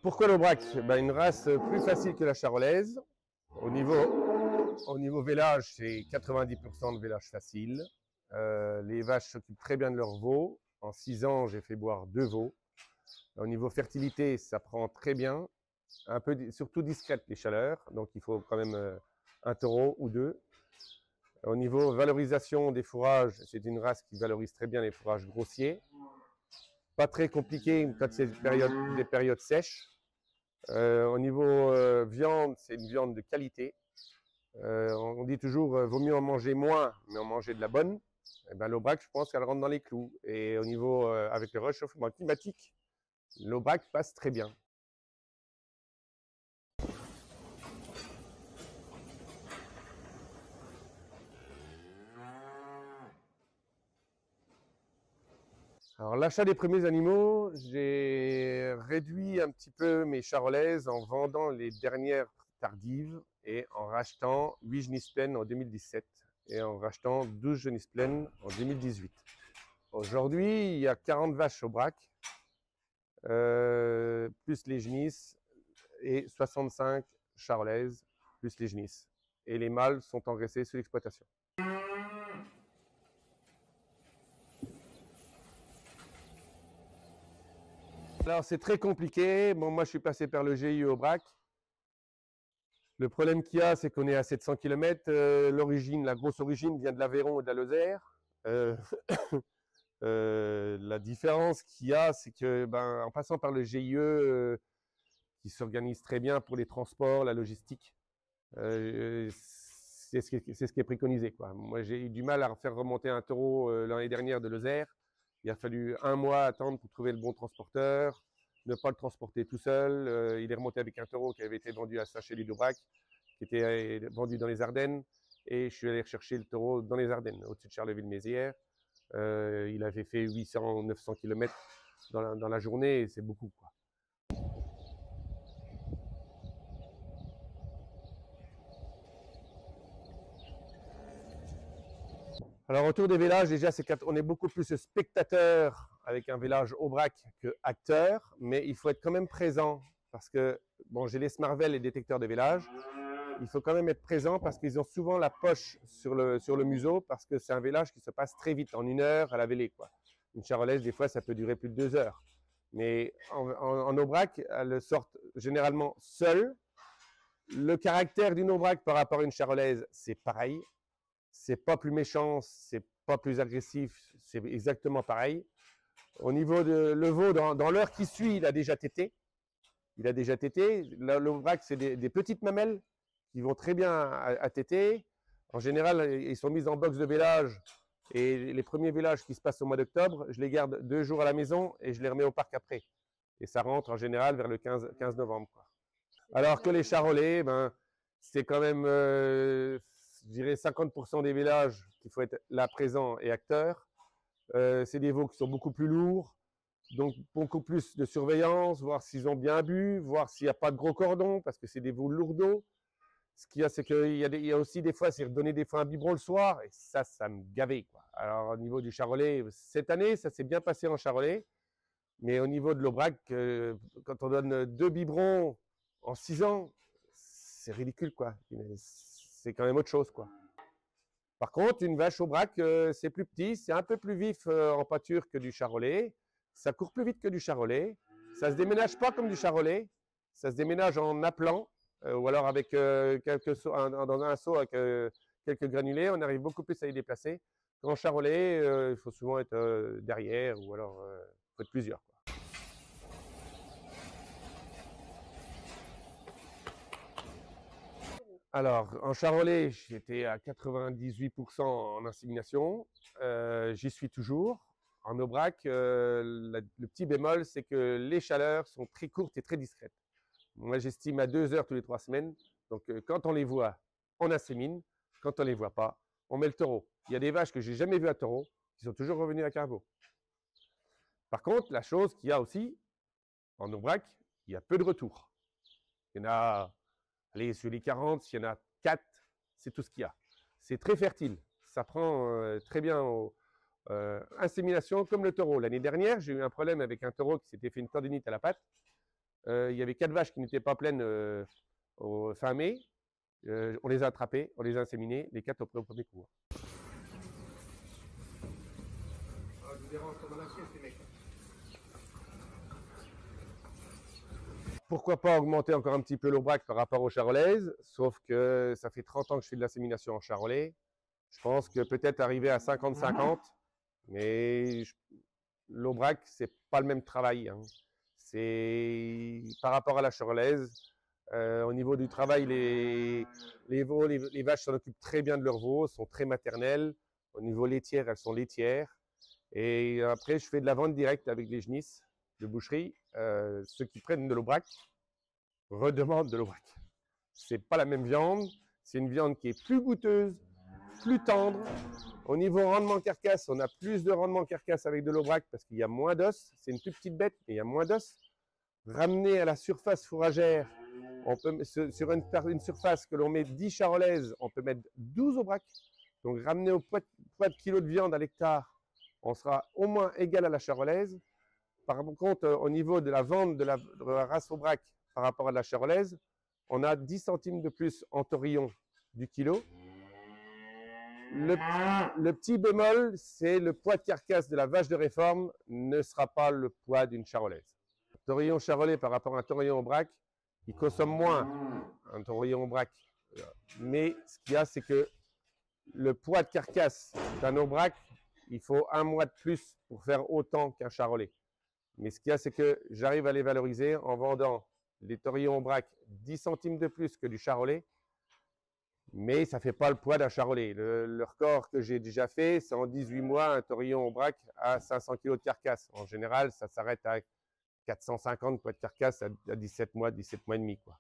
Pourquoi l'Aubrac? Une race plus facile que la charolaise. Au niveau vélage, c'est 90% de vélage facile. Les vaches s'occupent très bien de leurs veaux. En 6 ans, j'ai fait boire 2 veaux. Au niveau fertilité, ça prend très bien. Surtout discrète les chaleurs, donc il faut quand même un taureau ou 2. Au niveau valorisation des fourrages, c'est une race qui valorise très bien les fourrages grossiers. Pas très compliqué quand c'est des périodes sèches. Au niveau viande, c'est une viande de qualité. On dit toujours vaut mieux en manger moins, mais en manger de la bonne. L'Aubrac, je pense qu'elle rentre dans les clous. Et au niveau, avec le réchauffement climatique, l'Aubrac passe très bien. Alors, l'achat des premiers animaux, j'ai réduit un petit peu mes charolaises en vendant les dernières tardives et en rachetant 8 genisses pleines en 2017 et en rachetant 12 genisses pleines en 2018. Aujourd'hui, il y a 40 vaches Aubrac, plus les genisses, et 65 charolaises, plus les genisses. Et les mâles sont engraissés sous l'exploitation. Alors, c'est très compliqué. Bon, moi, je suis passé par le GIE Aubrac. Le problème qu'il y a, c'est qu'on est à 700 km. La grosse origine vient de l'Aveyron et de la Lozère. La différence qu'il y a, c'est que, en passant par le GIE, qui s'organise très bien pour les transports, la logistique, c'est ce qui est préconisé, quoi. Moi, j'ai eu du mal à faire remonter un taureau l'année dernière de Lozère. Il a fallu 1 mois attendre pour trouver le bon transporteur, ne pas le transporter tout seul. Il est remonté avec un taureau qui avait été vendu à Saint-Chély d'Aubrac, qui était vendu dans les Ardennes. Et je suis allé rechercher le taureau dans les Ardennes, au-dessus de Charleville-Mézières. Il avait fait 800-900 km dans la journée, et c'est beaucoup, quoi. Alors, autour des vélages, déjà, on est beaucoup plus spectateur avec un vélage Aubrac que acteur, mais il faut être quand même présent parce que, bon, j'ai les Smarvel, les détecteurs de vélage. Il faut quand même être présent parce qu'ils ont souvent la poche sur le museau parce que c'est un vélage qui se passe très vite, en 1 heure à la vélée, quoi. Une charolaise, des fois, ça peut durer plus de 2 heures. Mais en Aubrac, elles sortent généralement seules. Le caractère d'une Aubrac par rapport à une charolaise, c'est pareil. C'est pas plus méchant, c'est pas plus agressif, c'est exactement pareil. Au niveau de le veau, dans l'heure qui suit, il a déjà tété. L'Aubrac, c'est des petites mamelles qui vont très bien à téter. En général, ils sont mis en box de vélage. Et les premiers vélages qui se passent au mois d'octobre, je les garde 2 jours à la maison et je les remets au parc après. Et ça rentre en général vers le 15 novembre, quoi. Alors que les charolais, c'est quand même, je dirais, 50% des vélages qu'il faut être là présent et acteur. C'est des veaux qui sont beaucoup plus lourds, donc beaucoup plus de surveillance, voir s'ils ont bien bu, voir s'il n'y a pas de gros cordons, parce que c'est des veaux lourdeaux. Ce qu'il y a, c'est qu'il y a aussi des fois, c'est redonner des fois un biberon le soir, et ça me gavait, quoi. Alors au niveau du charolais, cette année, ça s'est bien passé en charolais, mais au niveau de l'Aubrac, quand on donne 2 biberons en 6 ans, c'est ridicule, quoi. C'est quand même autre chose, quoi. Par contre, une vache Aubrac, c'est plus petit, c'est un peu plus vif en pâture que du charolais. Ça court plus vite que du charolais. Ça se déménage pas comme du charolais. Ça se déménage en appelant ou alors avec dans un seau avec quelques granulés. On arrive beaucoup plus à y déplacer. En charolais, il faut souvent être derrière ou alors il faut être plusieurs, quoi. Alors, en charolais, j'étais à 98% en insémination. J'y suis toujours. En Aubrac, le petit bémol, c'est que les chaleurs sont très courtes et très discrètes. Moi, j'estime à 2 heures tous les 3 semaines. Donc, quand on les voit, on insémine. Quand on ne les voit pas, on met le taureau. Il y a des vaches que j'ai jamais vues à taureau qui sont toujours revenues à carreau. Par contre, la chose qu'il y a aussi, en Aubrac, il y a peu de retours. Il y en a, allez, sur les 40, il y en a 4, c'est tout ce qu'il y a. C'est très fertile. Ça prend très bien aux inséminations comme le taureau. L'année dernière, j'ai eu un problème avec un taureau qui s'était fait une tendinite à la patte. il y avait 4 vaches qui n'étaient pas pleines au fin mai. On les a attrapées, on les a inséminées, les 4 au premier coup. Ah, je vous dérange pendant la sieste, les mecs. Pourquoi pas augmenter encore un petit peu l'aubrac par rapport aux charolaises, sauf que ça fait 30 ans que je fais de l'insémination en charolais. Je pense que peut-être arriver à 50-50, mais l'aubrac, c'est pas le même travail. Hein. C'est par rapport à la charolaise. Au niveau du travail, les veaux, les vaches s'en occupent très bien de leurs veaux, sont très maternelles. Au niveau laitière, elles sont laitières. Et après, je fais de la vente directe avec les genisses de boucherie. Ceux qui prennent de l'aubrac redemandent de l'aubrac. C'est pas la même viande. C'est une viande qui est plus goûteuse, plus tendre. Au niveau rendement carcasse, on a plus de rendement carcasse avec de l'aubrac parce qu'il y a moins d'os. C'est une toute petite bête, mais il y a moins d'os. Ramener à la surface fourragère, on peut, sur une surface que l'on met 10 charolaises, on peut mettre 12 aubrac. Donc ramener au poids de kilo de viande à l'hectare, on sera au moins égal à la charolaise. Par contre, au niveau de la vente de la race aubrac par rapport à la charolaise, on a 10 centimes de plus en taurillon du kilo. Le petit bémol, c'est le poids de carcasse de la vache de réforme ne sera pas le poids d'une charolaise. Taurillon charolais par rapport à un taurillon aubrac, il consomme moins un taurillon aubrac. Mais ce qu'il y a, c'est que le poids de carcasse d'un aubrac, il faut un mois de plus pour faire autant qu'un charolais. Mais ce qu'il y a, c'est que j'arrive à les valoriser en vendant les taurillons aubrac 10 centimes de plus que du charolais. Mais ça ne fait pas le poids d'un charolais. Le record que j'ai déjà fait, c'est en 18 mois, un taurillon aubrac à 500 kg de carcasse. En général, ça s'arrête à 450 poids de carcasse à 17 mois et demi, quoi.